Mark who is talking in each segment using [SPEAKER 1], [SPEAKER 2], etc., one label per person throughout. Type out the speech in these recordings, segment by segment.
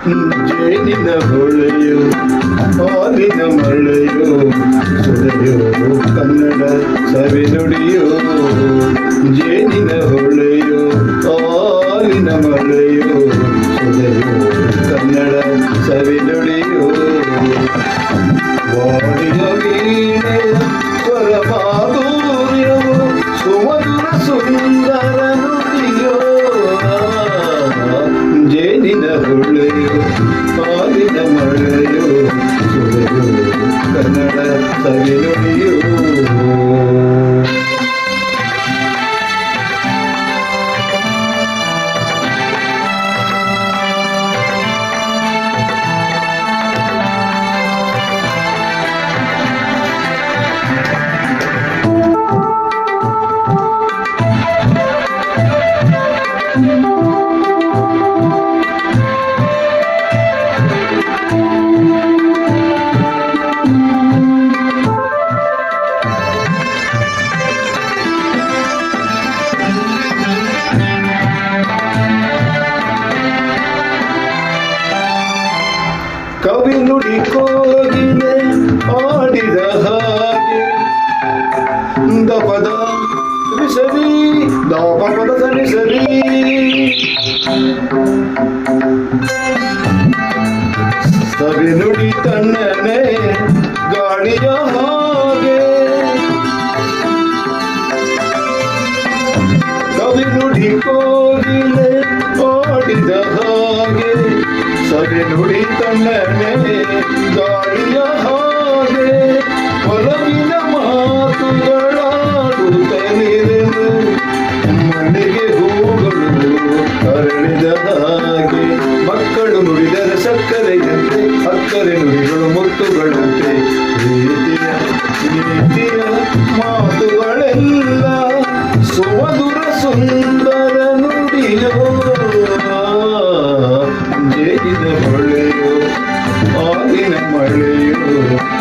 [SPEAKER 1] ಜೇನಿನ ಹೊಳೆಯು ಹಾಲಿನ ಮಳೆಯು ಸುಳೆಯು ಕನ್ನಡ ಸವಿನುಡಿಯು. ಜೇನಿನ ಹೊಳೆಯು ಹಾಲಿನ ಮಳೆಯು ಸುಳೆಯು ಕನ್ನಡ ಸವಿನುಡಿಯು. ವಾಡಿಯ ವೀಣೆಯ ಸ್ವರಮಾಧುರ್ಯವು ಸುಮಧುರ ಸುಂದರ ನುಡಿಯೋ. ಜೇನಿನ ಹೊಳೆಯು ಹಾಲಿನ ಮಳೆಯು ಸುಳೆಯು ಕನ್ನಡ ಸವಿನುಡಿಯು. ಕವಿ ನುಡಿ ಕೋಗಿಲೆ ಆಡಿದ ಹಾಗೆ ದಪದ ಸರಿ ದಾಪದ ಸರಿ ಸರಿ. ಕವಿ ನುಡಿ ತಣ್ಣನೆ ಗಾಳಿಯ ಹಾಗೆ. ಕವಿ ನುಡಿ ಕೋಗಿಲೆ ಆಡಿದ ಹಾಗೆ ಸವಿ ನುಡಿ ತಣ್ಣನೆ ಗಾಳಿಯ ಹಾಗೆ. ಹೊಲವಿನ ಮಾತುಗಳಾಡುತ್ತಲಿರಲು ಮನೆಗೆ ಹೂಗಳು ಅರಳಿದ ಹಾಗೆ. ಮಕ್ಕಳು ನುಡಿದರೆ ಸಕ್ಕರೆಯಂತೆ ಅಕ್ಕರೆ ನುಡಿಗಳು ಮುತ್ತುಗಳಂತೆ. ಪ್ರೀತಿಯ ನೀತಿಯ ಮಾತುಗಳೆಲ್ಲ ಸುಮಧುರ ಸುಂದರ ನುಡಿಯೋ. ಜೇನಿನ ಹೊಳೆಯು ಹಾಲಿನ ಮಳೆಯು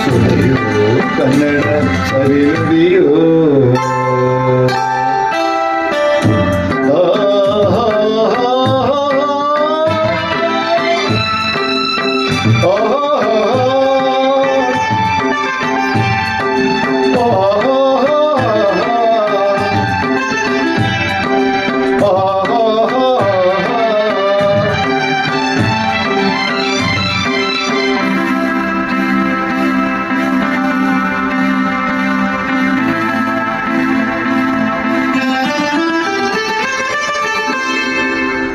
[SPEAKER 1] ಸುಳೆಯು ಕನ್ನಡ ಸವಿನುಡಿಯೋ.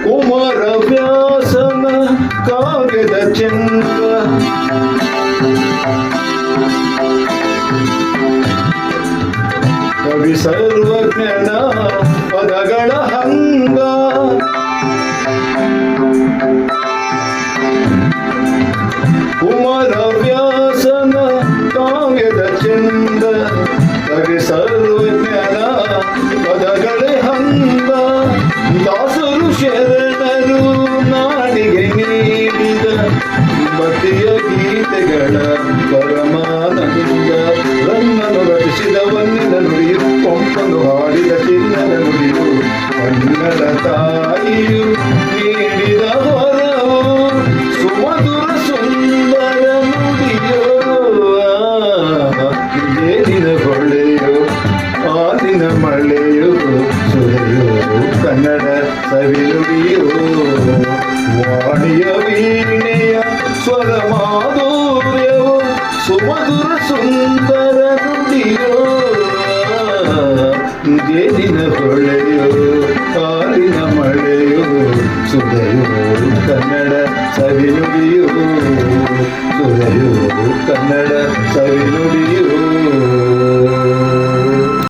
[SPEAKER 1] ಕುಮಾರ ವ್ಯಾಸನ ಕಾವ್ಯದ ಚಂದ್ರ ಕವಿ ಸರ್ವಜ್ಞನ ಪದಗಳ ಹಂಗ. ಕುಮಾರ ವ್ಯಾಸನ ಕಾವ್ಯದ ಚಂದ ಕವಿ ಸರ್ವಜ್ಞನ ಪದಗಳೇ ಹಂಗ. ದಾಸರು ಶರಣರು ನಾಡಿಗೆ ನೀಡಿದ ಭಕ್ತಿಯ ಗೀತೆಗಳ ಪರಮಾನಂದ. ರನ್ನನು ರಚಿಸಿದ ವನ್ಯದ ನುಡಿಯು ಕೊಂಪನು ಹಾಡಿದ ಚಿನ್ನದ ನುಡಿಯು ಕನ್ನಡ ತಾಯಿಯು ನೀಡಿದ ವರವು ಸುಮಧುರ ಸುಂದರ ನುಡಿಯೋ. ಜೇನಿನ ಹೊಳೆಯು ಹಾಲಿನ ಮಳೆಯು ಸುಳೆಯು ಕನ್ನಡ ಸವಿನುಡಿಯೋ. ವಾಣಿಯ ವೀಣೆಯ ಸ್ವರ ಮಾಧುರ್ಯವು ಸುಮಧುರ ಸುಂದರ ನುಡಿಯೋ. ಜೇನಿನ ಹೊಳೆಯು ಹಾಲಿನ ಮಳೆಯು ಸುಳೆಯು ಕನ್ನಡ ಸವಿನುಡಿಯೋ. ಸುಳೆಯು ಕನ್ನಡ ಸವಿನುಡಿಯೋ.